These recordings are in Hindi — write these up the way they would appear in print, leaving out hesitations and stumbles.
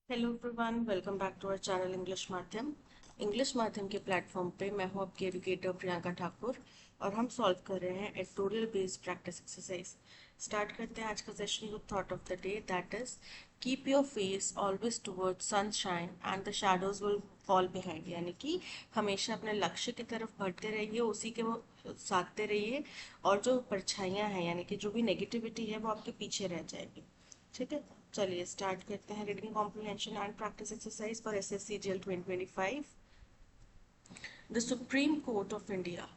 Hello everyone, welcome back to our channel English माध्यम के प्लेटफॉर्म पे मैं हूं आपकी एजुकेटर प्रियंका ठाकुर और हम सॉल्व कर रहे हैं editorial based practice exercise. Start करते हैं आज का session with thought of the day, that is keep your face always towards sunshine and the shadows will fall behind. यानी कि हमेशा अपने लक्ष्य की तरफ बढ़ते रहिए, उसी के वो साधते रहिए और जो परछाइयाँ हैं यानी कि जो भी नेगेटिविटी है वो आपके पीछे रह जाएगी। ठीक है, चलिए स्टार्ट करते हैं reading comprehension and practice exercise for SSC GL 2025। The supreme court of India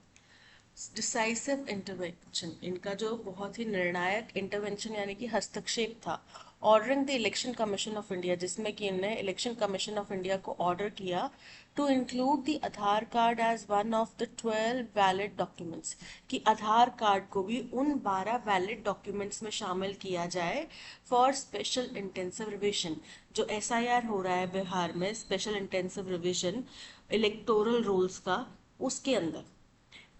decisive intervention, इनका जो बहुत ही निर्णायक इंटरवेंशन यानी कि हस्तक्षेप था, ordering the election commission of India, जिसमें कि इन्होंने इलेक्शन कमीशन ऑफ इंडिया को ऑर्डर किया to include the Aadhaar card as one of the 12 valid documents, कि आधार कार्ड को भी उन 12 वैलिड डॉक्यूमेंट्स में शामिल किया जाए फॉर स्पेशल इंटेंसिव रिविजन। जो एसआईआर हो रहा है बिहार में, special intensive revision electoral rules का, उसके अंदर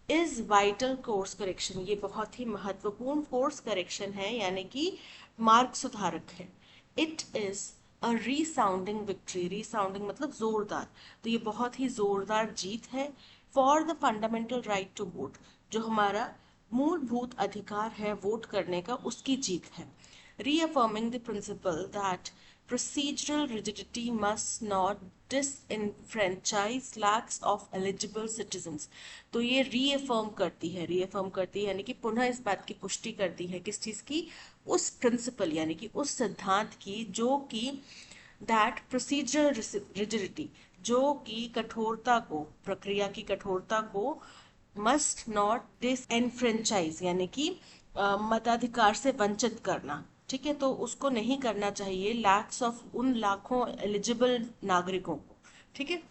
इज वाइटल कोर्स करेक्शन, ये बहुत ही महत्वपूर्ण कोर्स करेक्शन है यानी कि मार्ग सुधारक है। It is a resounding victory, resounding मतलब जोरदार, तो ये बहुत ही जोरदार जीत है for the fundamental right to vote, जो हमारा मूलभूत अधिकार है वोट करने का, उसकी जीत है। reaffirming the principle that procedural rigidity must not disenfranchise lakhs of eligible citizens। तो ये रीअफर्म करती है यानी कि पुनः इस बात की पुष्टि करती है, किस चीज की, उस प्रिंसिपल यानी कि उस सिद्धांत की जो कि दैट प्रोसीजरल रिजिडिटी, जो कि कठोरता को, प्रक्रिया की कठोरता को, मस्ट नॉट डिसएनफ्रेंचाइज यानी कि मताधिकार से वंचित करना, ठीक है, तो उसको नहीं करना चाहिए लैक्स ऑफ, उन लाखों एलिजिबल नागरिकों को। ठीक है,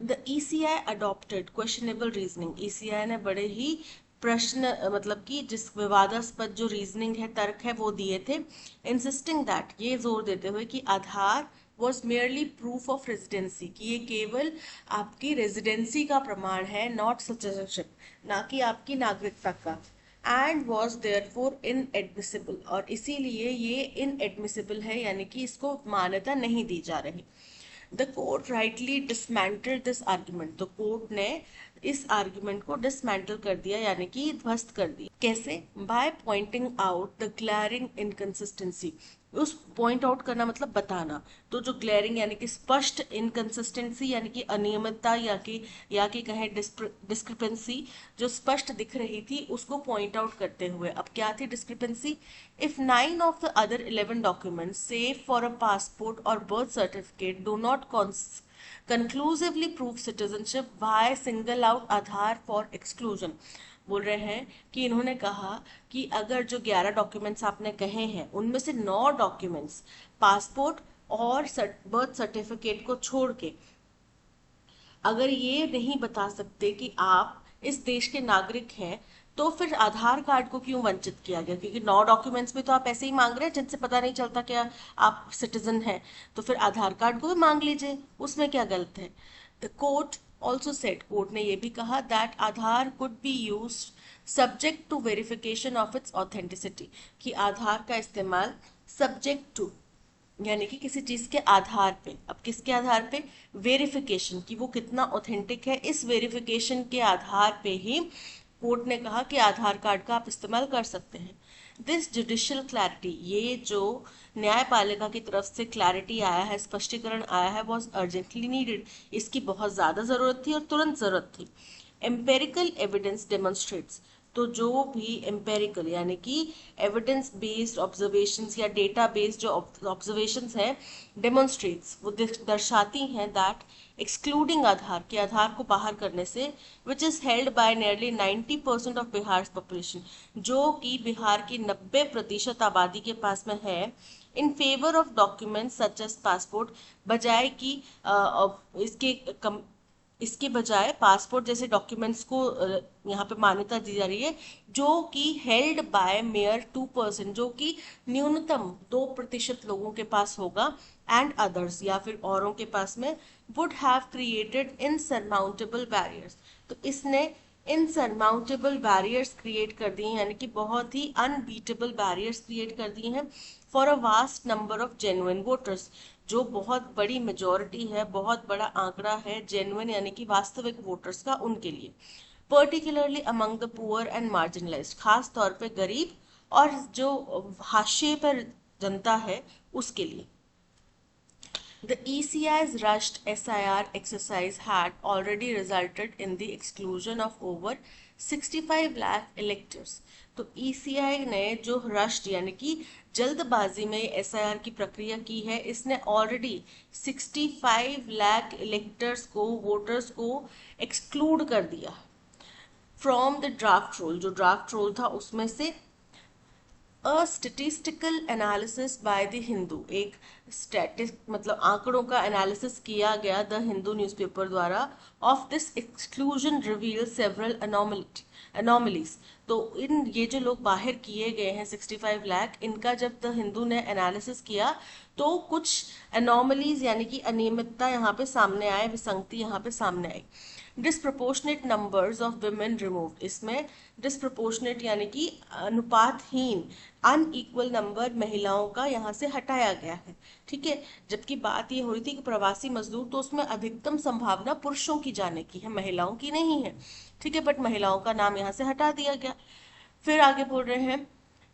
the ECI adopted questionable reasoning, ECI ने बड़े ही प्रश्न मतलब कि जिस विवादास्पद जो रीजनिंग है, तर्क है, वो दिए थे। इंसिस्टिंग दैट, ये जोर देते हुए कि Aadhaar was merely proof of residency, कि ये केवल आपकी रेजिडेंसी का प्रमाण है, नॉट सिटीजनशिप, ना कि आपकी नागरिकता का। एंड वॉज देयरफॉर इनएडमिसिबल, और इसीलिए ये इनएडमिसिबल है यानी कि इसको मान्यता नहीं दी जा रही। The court rightly dismantled this argument, तो कोर्ट ने इस आर्ग्यूमेंट को डिसमेंटल कर दिया यानी कि ध्वस्त कर दिया। कैसे? By pointing out the glaring inconsistency, उस पॉइंट आउट करना मतलब बताना, तो जो ग्लैरिंग यानी कि स्पष्ट, इनकंसिस्टेंसी यानी कि अनियमितता या कि कहें डिस्क्रिपेंसी, जो स्पष्ट दिख रही थी उसको पॉइंट आउट करते हुए। अब क्या थी discrepancy? If 9 of the other 11 documents, save for a passport or birth certificate, do not conclusively prove citizenship, why single out Aadhaar for exclusion? बोल रहे हैं कि इन्होंने कहा कि अगर जो 11 डॉक्यूमेंट्स आपने कहे हैं उनमें से 9 डॉक्यूमेंट्स, पासपोर्ट और बर्थ सर्टिफिकेट को छोड़ के, अगर ये नहीं बता सकते कि आप इस देश के नागरिक हैं, तो फिर आधार कार्ड को क्यों वंचित किया गया? क्योंकि 9 डॉक्यूमेंट्स में तो आप ऐसे ही मांग रहे हैं जिनसे पता नहीं चलता क्या आप सिटीजन हैं, तो फिर आधार कार्ड को भी मांग लीजिए, उसमें क्या गलत है? The court also said, court ने यह भी कहा that Aadhaar could be use subject to verification of its authenticity, कि आधार का इस्तेमाल सब्जेक्ट टू यानी कि किसी चीज के आधार पे, अब किसके आधार पे? वेरिफिकेशन, कि वो कितना ऑथेंटिक है, इस वेरिफिकेशन के आधार पे ही कोर्ट ने कहा कि आधार कार्ड का आप इस्तेमाल कर सकते हैं। दिस जुडिशियल क्लैरिटी, ये जो न्यायपालिका की तरफ से क्लैरिटी आया है, स्पष्टीकरण आया है, वॉज अर्जेंटली नीडेड, इसकी बहुत ज्यादा जरूरत थी और तुरंत जरूरत थी। एम्पेरिकल एविडेंस डेमोन्स्ट्रेट्स, तो जो भी एम्पेरिकल यानी कि एविडेंस बेस्ड ऑब्जर्वेशंस या डेटा बेस्ड जो ऑब्जर्वेशंस हैं, डेमोन्स्ट्रेट्स, वो दर्शाती हैं दैट एक्सक्लूडिंग आधार, के आधार को बाहर करने से, which is held by nearly 90% of Bihar population, जो कि बिहार की 90% आबादी के पास में है, in favour of documents such as passport, बजाय कि इसके इसके बजाय पासपोर्ट जैसे डॉक्यूमेंट्स को यहाँ पे मान्यता दी जा रही है, जो कि हेल्ड बाय मेयर 2%, जो कि न्यूनतम 2% लोगों के पास होगा, एंड अदर्स या फिर औरों के पास में, वुड हैव क्रिएटेड इनसरमाउंटेबल बैरियर्स, तो इसने इनसरमाउंटेबल बैरियर्स क्रिएट कर दिए यानी कि बहुत ही अनबीटेबल बैरियर्स क्रिएट कर दिए हैं for a vast number of genuine voters, जो बहुत बड़ी मेजोरिटी है, बहुत बड़ा आंकड़ा है जेन्युइन यानी कि वास्तविक वोटर्स का, उनके लिए। Particularly among the poor and marginalised, खास तौर पे गरीब और जो हाशिए पर जनता है उसके लिए। The ECI's rushed SIR exercise had already resulted in the exclusion of over 65 lakh electors. तो ECI ने जो रश्ड यानी कि जल्दबाजी में SIR की प्रक्रिया की है, इसने ऑलरेडी 65 लाख इलेक्टर्स को, वोटर्स को एक्सक्लूड कर दिया फ्रॉम द ड्राफ्ट रोल। जो ड्राफ्ट रोल था उसमें से a statistical analysis by the Hindu, एक स्टैटिस मतलब आंकड़ों का एनालिसिस किया गया द हिंदू न्यूज़पेपर द्वारा, of this exclusion revealed several anomalies. तो इन ये जो लोग बाहर किए गए हैं 65 लाख, इनका जब द हिंदू ने एनालिसिस किया तो कुछ अनोमलीज यानी कि अनियमितता यहाँ पे सामने आए, विसंगति यहाँ पे सामने आई। Disproportionate numbers of women removed, इसमें डिसप्रपोर्शनेट यानी कि अनुपातहीन, अनइक्वल नंबर महिलाओं का यहाँ से हटाया गया है। ठीक है, जबकि बात ये हो रही थी कि प्रवासी मजदूर, तो उसमें अधिकतम संभावना पुरुषों की जाने की है, महिलाओं की नहीं है। ठीक है, बट महिलाओं का नाम यहाँ से हटा दिया गया। फिर आगे बोल रहे हैं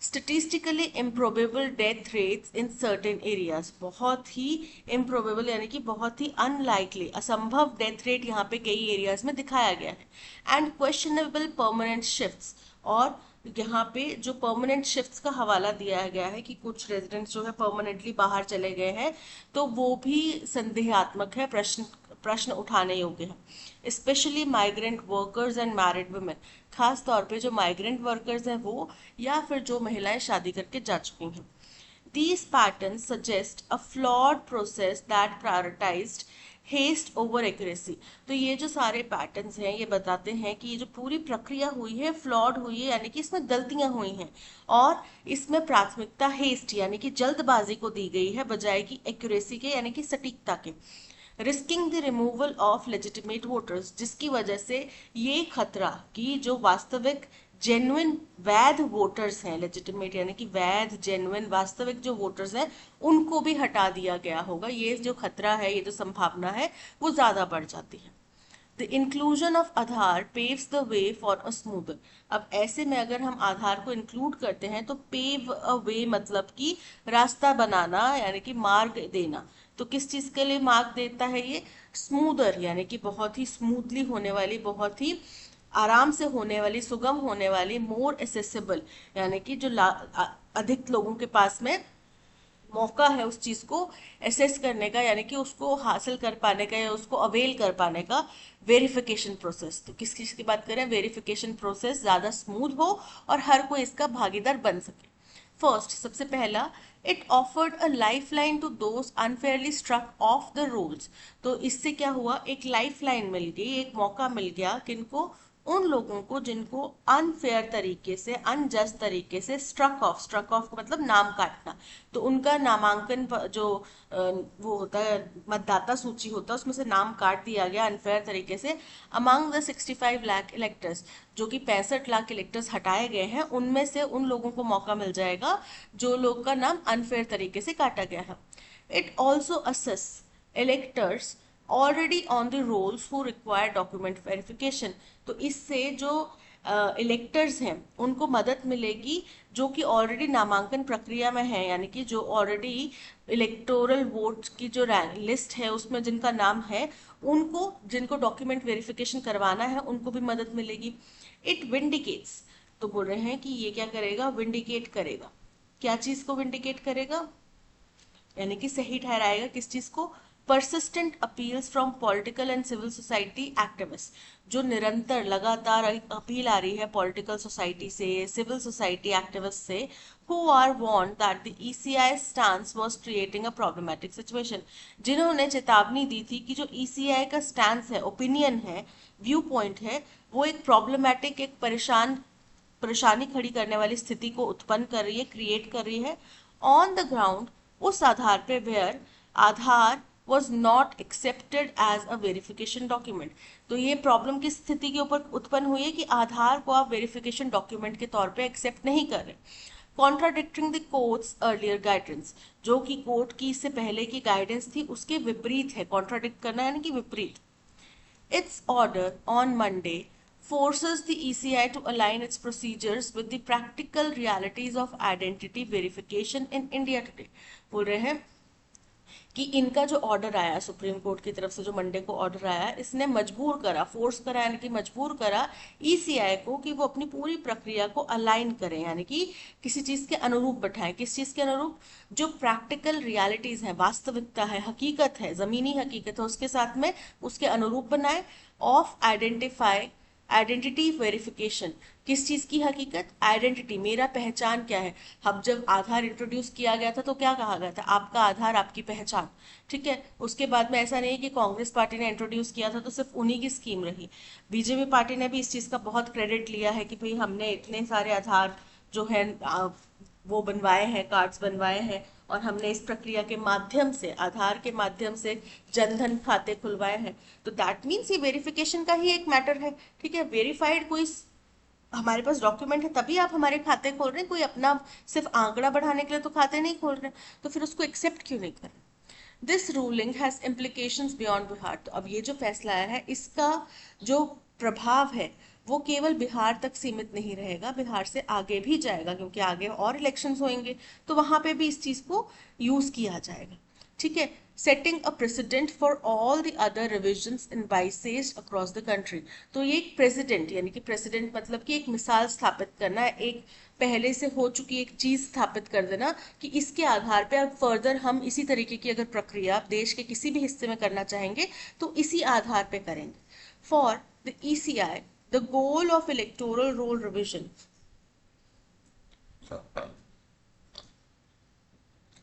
statistically improbable death rates in certain areas, बहुत ही इम्प्रोबेबल यानी कि बहुत ही अनलाइकली, असंभव डेथ रेट यहाँ पे कई एरियाज में दिखाया गया है। एंड क्वेश्चनेबल परमानेंट शिफ्ट्स, और यहाँ पे जो परमानेंट शिफ्ट्स का हवाला दिया गया है कि कुछ रेजिडेंट्स जो है परमानेंटली बाहर चले गए हैं, तो वो भी संदेहात्मक है, प्रश्न उठाने योग्य है। Specially migrant workers and married women, खास तौर पे जो माइग्रेंट वर्कर्स हैं वो, या फिर जो महिलाएं शादी करके जा चुकी हैं। These patterns suggest a flawed process that prioritized haste over accuracy. तो ये जो सारे पैटर्न्स हैं ये बताते हैं कि ये जो पूरी प्रक्रिया हुई है फ्लॉड हुई है, यानी कि इसमें गलतियां हुई हैं, और इसमें प्राथमिकता हेस्ट यानी कि जल्दबाजी को दी गई है बजाय की एक्यूरेसी के यानी कि सटीकता के। Risking the removal of legitimate voters, जिसकी वजह से ये खतरा कि जो वास्तविक जेन्युइन वैध वोटर्स हैं, लेजिटिमेट यानी कि वैध जेन्युइन वास्तविक जो वोटर्स हैं उनको भी हटा दिया गया होगा, ये जो खतरा है, ये जो संभावना है वो ज्यादा बढ़ जाती है। The inclusion of Aadhaar paves the way for a smoother, अब ऐसे में अगर हम आधार को इंक्लूड करते हैं तो पेव अ वे मतलब कि रास्ता बनाना यानी कि मार्ग देना। तो किस चीज के लिए मार्ग देता है ये? स्मूदर यानी कि बहुत ही स्मूथली होने वाली, बहुत ही आराम से होने वाली, सुगम होने वाली, मोर एसेसिबल यानी कि जो अधिक लोगों के पास में मौका है उस चीज को एसेस करने का, यानी कि उसको हासिल कर पाने का या उसको अवेल कर पाने का, वेरिफिकेशन प्रोसेस। तो किस चीज की बात करें? वेरिफिकेशन प्रोसेस ज्यादा स्मूथ हो और हर कोई इसका भागीदार बन सके। फर्स्ट, सबसे पहला, it offered a life line to those unfairly struck off the rules. तो इससे क्या हुआ? एक लाइफ लाइन मिल गई, एक मौका मिल गया किनको? उन लोगों को जिनको अनफेयर तरीके से, अनजस्ट तरीके से स्ट्रक ऑफ मतलब नाम काटना, तो उनका नामांकन जो वो होता है, मतदाता सूची होता है, उसमें से नाम काट दिया गया अनफेयर तरीके से। अमंग द 65 लाख इलेक्टर्स, जो कि 65 लाख इलेक्टर्स हटाए गए हैं, उनमें से उन लोगों को मौका मिल जाएगा जो लोग का नाम अनफेयर तरीके से काटा गया है। It also assess electors already on the rolls who require document verification. तो इससे जो इलेक्टर्स हैं उनको मदद मिलेगी जो कि ऑलरेडी नामांकन प्रक्रिया में है, यानी कि जो ऑलरेडी इलेक्टोरल वोट की जो लिस्ट है उसमें जिनका नाम है, उनको जिनको डॉक्यूमेंट वेरिफिकेशन करवाना है उनको भी मदद मिलेगी। इट विंडिकेट्स, तो बोल रहे हैं कि ये क्या करेगा? विंडिकेट करेगा। क्या चीज को विंडिकेट करेगा? यानी कि सही ठहराएगा किस चीज को? Persistent appeals from political and civil society activist, जो निरंतर लगातार अपील आ रही है पॉलिटिकल सोसाइटी से, सिविल सोसाइटी एक्टिविस्ट से, who are warned that the ECI stance was creating a problematic situation, जिन्होंने चेतावनी दी थी कि जो ECI का स्टैंस है, ओपिनियन है, व्यू पॉइंट है, वो एक प्रॉब्लमैटिक, एक परेशानी खड़ी करने वाली स्थिति को उत्पन्न कर रही है, क्रिएट कर रही है। ऑन द ग्राउंड, उस आधार पे, where Aadhaar was not accepted as a verification document। तो ये प्रॉब्लम किस स्थिति के ऊपर उत्पन्न हुई है कि आधार को आप वेरिफिकेशन डॉक्यूमेंट के तौर पे एक्सेप्ट नहीं कर रहे। Contradicting the courts earlier guidance, जो कि कोर्ट की इससे पहले की गाइडेंस थी उसके विपरीत है। कॉन्ट्राडिक्ट करना यानी कि विपरीत। Its order on Monday forces the ECI to align its procedures with the practical realities of identity verification in India today। बोल रहे हैं कि इनका जो ऑर्डर आया सुप्रीम कोर्ट की तरफ से, जो मंडे को ऑर्डर आया, इसने मजबूर करा, फोर्स करा यानी कि मजबूर करा ईसीआई को कि वो अपनी पूरी प्रक्रिया को अलाइन करें, यानी कि किसी चीज के अनुरूप बैठाएं। किस चीज के अनुरूप? जो प्रैक्टिकल रियलिटीज है, वास्तविकता है, हकीकत है, जमीनी हकीकत है, उसके साथ में उसके अनुरूप बनाए। ऑफ आइडेंटिटी वेरिफिकेशन, किस चीज की हकीकत? आइडेंटिटी, मेरा पहचान क्या है। अब जब आधार इंट्रोड्यूस किया गया था तो क्या कहा गया था? आपका आधार आपकी पहचान, ठीक है। उसके बाद में ऐसा नहीं कि कांग्रेस पार्टी ने इंट्रोड्यूस किया था तो सिर्फ उन्हीं की स्कीम रही, बीजेपी पार्टी ने भी इस चीज का बहुत क्रेडिट लिया है कि भाई हमने इतने सारे आधार जो है वो बनवाए हैं, कार्ड्स बनवाए हैं, और हमने इस प्रक्रिया के माध्यम से, आधार के माध्यम से जनधन खाते खुलवाए हैं। तो दैट मीन्स ये वेरिफिकेशन का ही एक मैटर है, ठीक है। वेरीफाइड कोई हमारे पास डॉक्यूमेंट है तभी आप हमारे खाते खोल रहे हैं, कोई अपना सिर्फ आंकड़ा बढ़ाने के लिए तो खाते नहीं खोल रहे, तो फिर उसको एक्सेप्ट क्यों नहीं कर रहे? This ruling has implications beyond Bihar. तो अब ये जो फैसला आया है इसका जो प्रभाव है वो केवल बिहार तक सीमित नहीं रहेगा, बिहार से आगे भी जाएगा, क्योंकि आगे और इलेक्शंस होंगे तो वहां पे भी इस चीज को यूज किया जाएगा, ठीक है। Setting a president for all the other revisions in biases across the country. तो ये एक प्रेसिडेंट, यानी कि प्रेसिडेंट मतलब कि एक मिसाल स्थापित करना, एक पहले से हो चुकी एक चीज स्थापित कर देना कि इसके आधार पे अब फर्दर हम इसी तरीके की अगर प्रक्रिया देश के किसी भी हिस्से में करना चाहेंगे तो इसी आधार पे करेंगे। For the ECI the goal of electoral roll revision.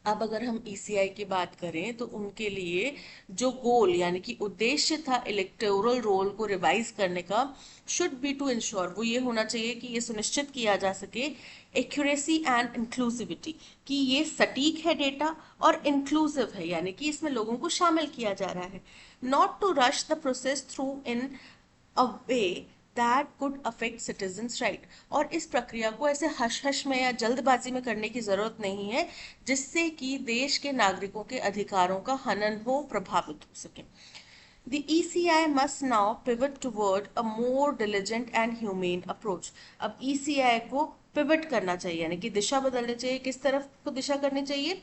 अब अगर हम ईसीआई की बात करें तो उनके लिए जो गोल यानी कि उद्देश्य था इलेक्टोरल रोल को रिवाइज करने का, शुड बी टू इंश्योर, वो ये होना चाहिए कि ये सुनिश्चित किया जा सके एक्यूरेसी एंड इंक्लूसिविटी, कि ये सटीक है डेटा और इंक्लूसिव है, यानी कि इसमें लोगों को शामिल किया जा रहा है। Not to rush the process through in a way that could affect citizens right. और इस प्रक्रिया को ऐसे हश हश में या जल्दबाजी में करने की जरूरत नहीं है जिससे कि देश के नागरिकों के अधिकारों का हनन हो, प्रभावित हो सके। The ECI must now pivot toward a more diligent and humane approach। अब ECI को पिवट करना चाहिए, यानी कि दिशा बदलनी चाहिए। किस तरफ को दिशा करनी चाहिए?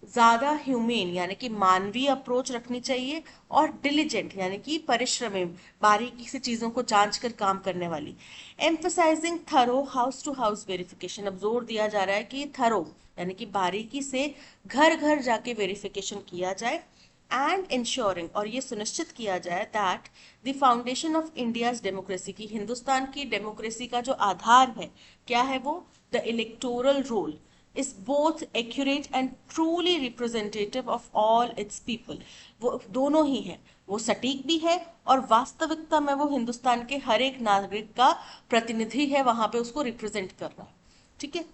ज्यादा ह्यूमेन यानी कि मानवीय अप्रोच रखनी चाहिए, और डिलीजेंट यानी कि परिश्रमी, बारीकी से चीजों को जांच कर काम करने वाली। Emphasising thorough house to house verification, अब जोर दिया जा रहा है कि थरो यानी कि बारीकी से घर घर जाके वेरिफिकेशन किया जाए। एंड इंश्योरिंग, और ये सुनिश्चित किया जाए that the foundation of India's democracy, की हिंदुस्तान की डेमोक्रेसी का जो आधार है, क्या है वो? The electoral roll is both accurate and truly representative of all its people। वो दोनों ही है, वो सटीक भी है और वास्तविकता में वो हिंदुस्तान के हर एक नागरिक का प्रतिनिधि है, वहां पे उसको रिप्रेजेंट कर रहा है, ठीक है।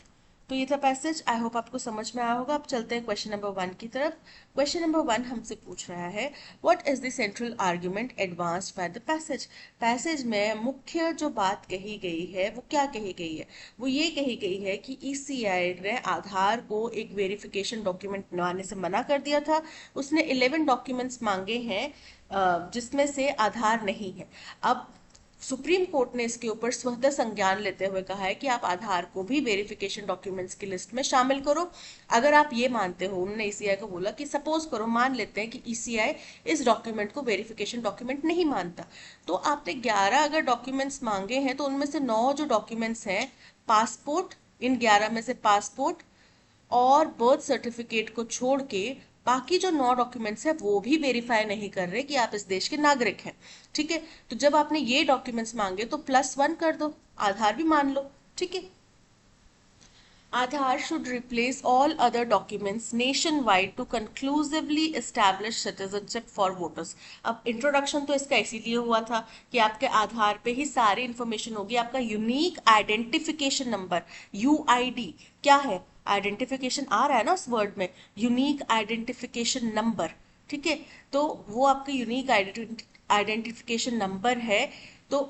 तो ये था पैसेज, आई होप आपको समझ में आया होगा। अब चलते हैं क्वेश्चन नंबर 1 की तरफ। क्वेश्चन नंबर 1 हमसे पूछ रहा है what is the central argument advanced by the passage. Passage में मुख्य जो बात कही गई है वो क्या कही गई है? वो ये कही गई है कि ईसीआई ने आधार को एक वेरिफिकेशन डॉक्यूमेंट बनाने से मना कर दिया था। उसने 11 डॉक्यूमेंट्स मांगे हैं जिसमें से आधार नहीं है। अब सुप्रीम कोर्ट ने इसके ऊपर स्वतः संज्ञान लेते हुए कहा है कि आप आधार को भी वेरिफिकेशन डॉक्यूमेंट्स की लिस्ट में शामिल करो। अगर आप ये मानते हो, उन्होंने ईसीआई को बोला कि सपोज करो, मान लेते हैं कि ईसीआई इस डॉक्यूमेंट को वेरिफिकेशन डॉक्यूमेंट नहीं मानता, तो आपने 11 अगर डॉक्यूमेंट्स मांगे हैं तो उनमें से 9 जो डॉक्यूमेंट्स हैं, पासपोर्ट, इन 11 में से पासपोर्ट और बर्थ सर्टिफिकेट को छोड़ के बाकी जो 9 डॉक्यूमेंट्स है वो भी वेरीफाई नहीं कर रहे कि आप इस देश के नागरिक हैं, ठीक है। तो जब आपने ये डॉक्यूमेंट्स मांगे तो +1 कर दो, आधार भी मान लो, ठीक है। आधार should replace all other documents nationwide to conclusively establish citizenship for voters। अब इंट्रोडक्शन तो इसका इसीलिए हुआ था कि आपके आधार पे ही सारी इंफॉर्मेशन होगी, आपका यूनिक आइडेंटिफिकेशन नंबर, यूआईडी क्या है? आइडेंटिफिकेशन आ रहा है ना उस वर्ड में, यूनिक आइडेंटिफिकेशन नंबर, ठीक है। तो वो आपका यूनिक आइडेंटिफिकेशन नंबर है, तो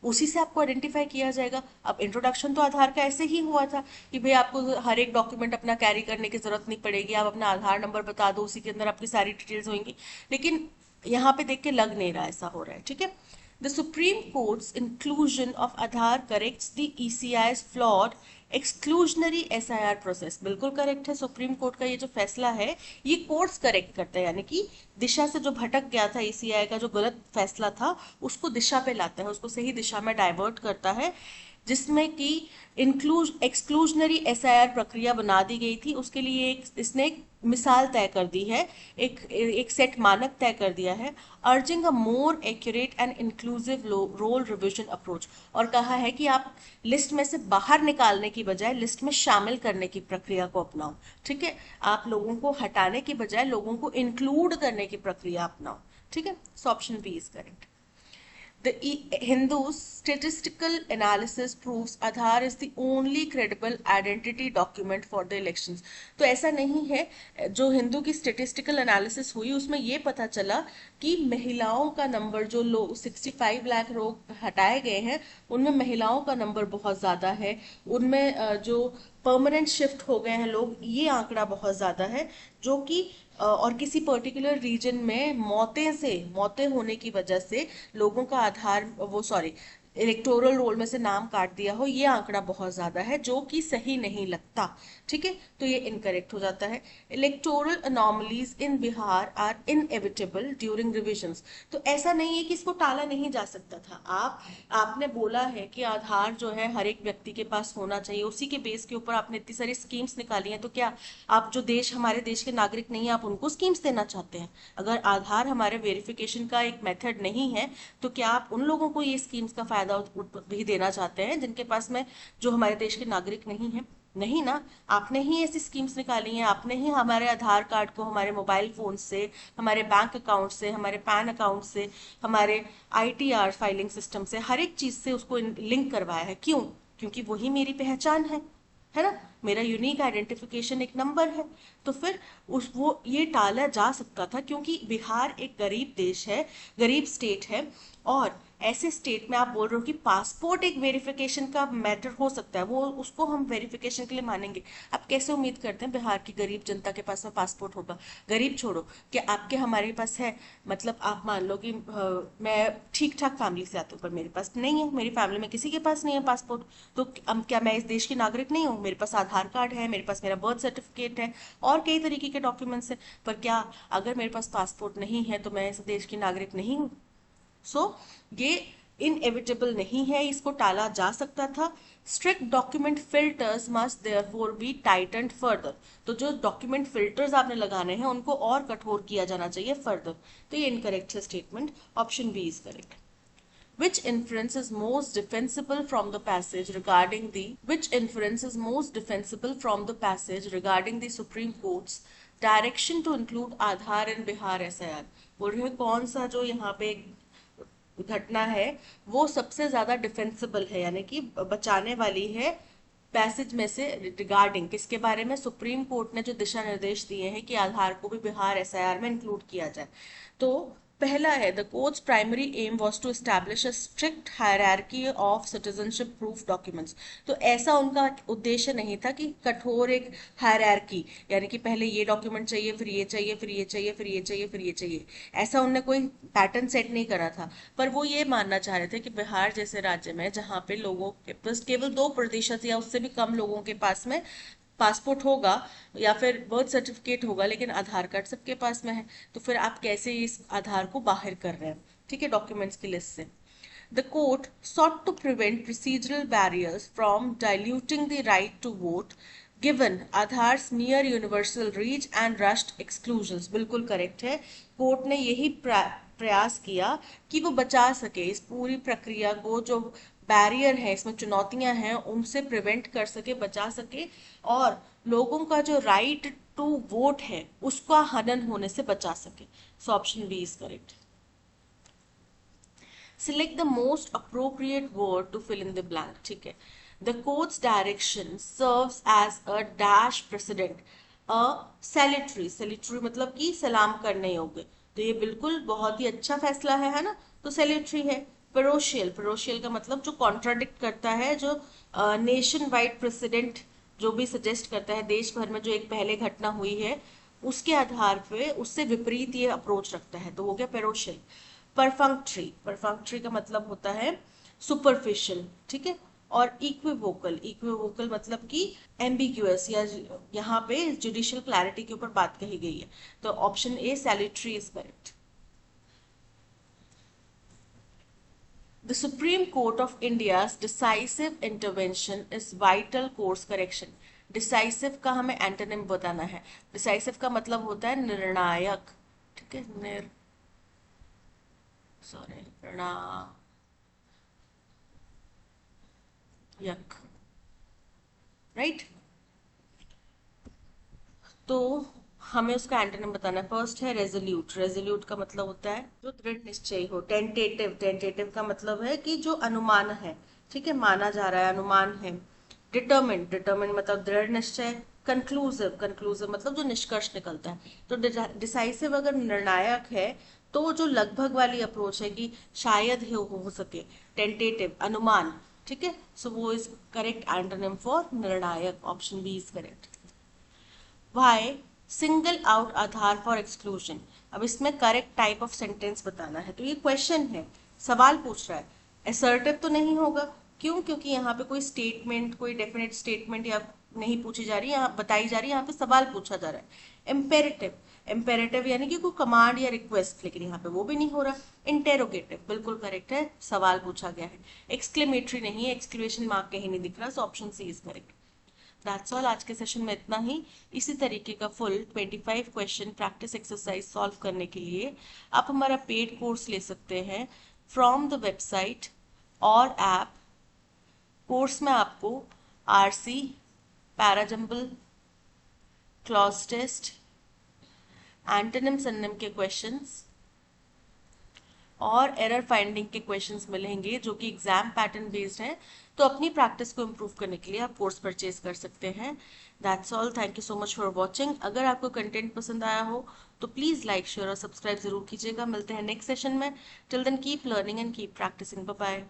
उसी से आपको आइडेंटिफाई किया जाएगा। अब इंट्रोडक्शन तो आधार का ऐसे ही हुआ था कि भाई आपको हर एक डॉक्यूमेंट अपना कैरी करने की जरूरत नहीं पड़ेगी, आप अपना आधार नंबर बता दो, उसी के अंदर आपकी सारी डिटेल्स होंगी। लेकिन यहाँ पे देख के लग नहीं रहा ऐसा हो रहा है, ठीक है। The Supreme Court's inclusion of Aadhaar corrects the ECI's flawed exclusionary SIR process। बिल्कुल करेक्ट है, सुप्रीम कोर्ट का ये जो फैसला है ये कोर्ट्स करेक्ट करता है, यानी कि दिशा से जो भटक गया था ECI का जो गलत फैसला था उसको दिशा पे लाता है, उसको सही दिशा में डाइवर्ट करता है, जिसमें कि एक्सक्लूजनरी SIR प्रक्रिया बना दी गई थी। उसके लिए इसने एक मिसाल तय कर दी है, एक सेट मानक तय कर दिया है, urging a more accurate and inclusive roll revision approach. और कहा है कि आप लिस्ट में से बाहर निकालने की बजाय लिस्ट में शामिल करने की प्रक्रिया को अपनाओ, ठीक है। आप लोगों को हटाने की बजाय लोगों को इंक्लूड करने की प्रक्रिया अपनाओ, ठीक है। So option B is correct. The Hindu's statistical analysis proves Aadhaar is the only credible identity document for the elections। तो ऐसा नहीं है, जो हिंदू की स्टेटिस्टिकल एनालिसिस हुई उसमें ये पता चला कि महिलाओं का नंबर, जो लोग 65 लाख लोग हटाए गए हैं उनमें महिलाओं का नंबर बहुत ज्यादा है, उनमें जो परमानेंट शिफ्ट हो गए हैं लोग, ये आंकड़ा बहुत ज्यादा है, जो कि और किसी पर्टिकुलर रीजन में मौतें होने की वजह से लोगों का आधार इलेक्टोरल रोल में से नाम काट दिया हो, ये आंकड़ा बहुत ज्यादा है, जो कि सही नहीं लगता, ठीक है। तो ये इनकरेक्ट हो जाता है। Electoral anomalies in Bihar are inevitable during revisions. तो ऐसा नहीं है कि इसको टाला नहीं जा सकता था। आपने बोला है कि आधार जो है हर एक व्यक्ति के पास होना चाहिए, उसी के बेस के ऊपर आपने इतनी सारी स्कीम्स निकाली हैं, तो क्या आप जो हमारे देश के नागरिक नहीं है आप उनको स्कीम्स देना चाहते हैं? अगर आधार हमारे वेरिफिकेशन का एक मेथड नहीं है तो क्या आप उन लोगों को ये स्कीम्स का फायदा भी देना चाहते हैं जिनके पास में, जो हमारे देश के नागरिक नहीं है? नहीं ना। आपने ही ऐसी स्कीम्स निकाली हैं, आपने ही हमारे आधार कार्ड को हमारे मोबाइल फोन से, हमारे बैंक अकाउंट से, हमारे पैन अकाउंट से, हमारे ITR फाइलिंग सिस्टम से, हर एक चीज से उसको लिंक करवाया है। क्यों? क्योंकि वही मेरी पहचान है ना, मेरा यूनिक आइडेंटिफिकेशन एक नंबर है। तो फिर ये टाला जा सकता था, क्योंकि बिहार एक गरीब देश है, गरीब स्टेट है, और ऐसे स्टेट में आप बोल रहे हो कि पासपोर्ट एक वेरिफिकेशन का मैटर हो सकता है, वो उसको हम वेरिफिकेशन के लिए मानेंगे। आप कैसे उम्मीद करते हैं बिहार की गरीब जनता के पास में पासपोर्ट होगा? गरीब छोड़ो, कि आपके हमारे पास है, मतलब आप मान लो कि मैं ठीक ठाक फैमिली से आती हूँ पर मेरे पास नहीं है, मेरी फैमिली में किसी के पास नहीं है पासपोर्ट, तो क्या मैं इस देश की नागरिक नहीं हूँ? मेरे पास आधार कार्ड है, मेरे पास मेरा बर्थ सर्टिफिकेट है और कई तरीके के डॉक्यूमेंट्स है, पर क्या अगर मेरे पास पासपोर्ट नहीं है तो मैं इस देश की नागरिक नहीं हूँ? ये इनएविटेबल नहीं है, इसको टाला जा सकता था। Strict document filters must therefore be tightened further. तो जो डॉक्यूमेंट फिल्टर्स आपने लगाने हैं उनको और कठोर किया जाना चाहिए फर्दर। तो ये इनकरेक्ट है statement, option B is correct. Which inference is most defensible from the passage regarding the Supreme Court's direction to include Aadhaar in Bihar SIR? बोल रहे हैं कौन सा जो यहाँ पे घटना है वो सबसे ज्यादा डिफेंसिबल है, यानी कि बचाने वाली है पैसेज में से, रिगार्डिंग किसके बारे में? सुप्रीम कोर्ट ने जो दिशा निर्देश दिए हैं कि आधार को भी बिहार SIR में इंक्लूड किया जाए। तो पहला है, the court's primary aim was to establish a strict hierarchy of citizenship proof documents. तो ऐसा उनका उद्देश्य नहीं था कि कठोर एक हायरार्की, यानी कि पहले ये डॉक्यूमेंट चाहिए, फिर ये चाहिए, फिर ये चाहिए, फिर ये चाहिए, फिर ये चाहिए, ऐसा उनने कोई पैटर्न सेट नहीं करा था। पर वो ये मानना चाह रहे थे कि बिहार जैसे राज्य में जहाँ पे लोगों के पास केवल 2% या उससे भी कम लोगों के पास में पासपोर्ट होगा या फिर बर्थ सर्टिफिकेट होगा, लेकिन आधार कार्ड सबके पास में है, तो फिर आप कैसे इस आधार को बाहर कर रहे हैं, ठीक है, डॉक्यूमेंट्स की लिस्ट से। The court sought to prevent procedural barriers from diluting the right to vote given Aadhar's near universal reach and rushed exclusions। बिल्कुल करेक्ट है, कोर्ट ने यही प्रयास किया कि वो बचा सके इस पूरी प्रक्रिया को, जो बैरियर है इसमें, चुनौतियां हैं, उनसे प्रिवेंट कर सके, बचा सके, और लोगों का जो राइट टू वोट है उसका हनन होने से बचा सके। So option B is correct. Select the most appropriate word to fill in the blank, ठीक है। The court's direction serves as a dash precedent, a salutary मतलब कि सलाम करने योग्य। तो ये बिल्कुल बहुत ही अच्छा फैसला है ना, तो सैल्यूटरी है। पेरोशियल, पेरोशियल का मतलब जो कॉन्ट्राडिक्ट करता है, जो नेशन वाइड प्रेसिडेंट जो भी सजेस्ट करता है, देश भर में जो एक पहले घटना हुई है उसके आधार पे उससे विपरीत ये अप्रोच रखता है, तो हो गया पेरोशियल। परफंक्ट्री, परफंक्ट्री का मतलब होता है सुपरफिशियल, ठीक है। और इक्विवोकल, इक्विवोकल मतलब कि एम्बिग्यूअस, या यहाँ पे जुडिशियल क्लैरिटी के ऊपर बात कही गई है, तो option A salutary is correct. The Supreme Court of India's decisive intervention is vital course correction. Decisive का हमें एंटोनिम बताना है। Decisive का मतलब होता है निर्णायक, ठीक है, निर्णायक, राइट। तो हमें उसका एंटोनिम बताना है। फर्स्ट है रेजोल्यूट, रेजोल्यूट का मतलब होता है जो दृढ़ निश्चयी हो। टेंटेटिव, टेंटेटिव का मतलब है कि जो अनुमान है, ठीक है, माना जा रहा है, अनुमान है। डिटर्मिन, डिटर्मिन मतलब दृढ़ निश्चय। कंक्लूसिव, कंक्लूसिव मतलब जो निष्कर्ष निकलता है। तो डिसाइसिव अगर निर्णायक है तो जो लगभग वाली अप्रोच है कि शायद हो सके, टेंटेटिव अनुमान, ठीक है, सो वो इज करेक्ट एंटोनिम फॉर निर्णायक, option B is correct. Why single out Aadhaar for exclusion, अब इसमें करेक्ट टाइप ऑफ सेंटेंस बताना है। तो ये क्वेश्चन है, सवाल पूछ रहा है, असर्टिव तो नहीं होगा। क्यों? क्योंकि यहाँ पे कोई स्टेटमेंट, कोई डेफिनेट स्टेटमेंट या नहीं पूछी जा रही है, यहाँ बताई जा रही है, यहाँ पे सवाल पूछा जा रहा है। इम्पेरेटिव, इम्पेरेटिव यानी कि कोई कमांड या रिक्वेस्ट, लेकिन यहाँ पे वो भी नहीं हो रहा। इंटेरोगेटिव बिल्कुल करेक्ट है, सवाल पूछा गया है। एक्सक्लेमेटरी नहीं है, एक्सक्लेमेशन मार्क कहीं नहीं दिख रहा, so option C is correct. That's all, आज के सेशन में इतना ही। इसी तरीके का full 25 question practice exercise solve करने के लिए आप हमारा पेड कोर्स ले सकते हैं फ्रॉम द वेबसाइट और ऐप। कोर्स में आपको RC, parajumble, cloze test, antonym synonym के क्वेश्चंस और एरर फाइंडिंग के क्वेश्चंस मिलेंगे जो कि एग्जाम पैटर्न बेस्ड हैं। तो अपनी प्रैक्टिस को इम्प्रूव करने के लिए आप कोर्स परचेज कर सकते हैं। That's all, thank you so much for watching. अगर आपको कंटेंट पसंद आया हो तो प्लीज़ लाइक, शेयर और सब्सक्राइब जरूर कीजिएगा। मिलते हैं नेक्स्ट सेशन में। Till then keep learning and keep practising. Bye bye.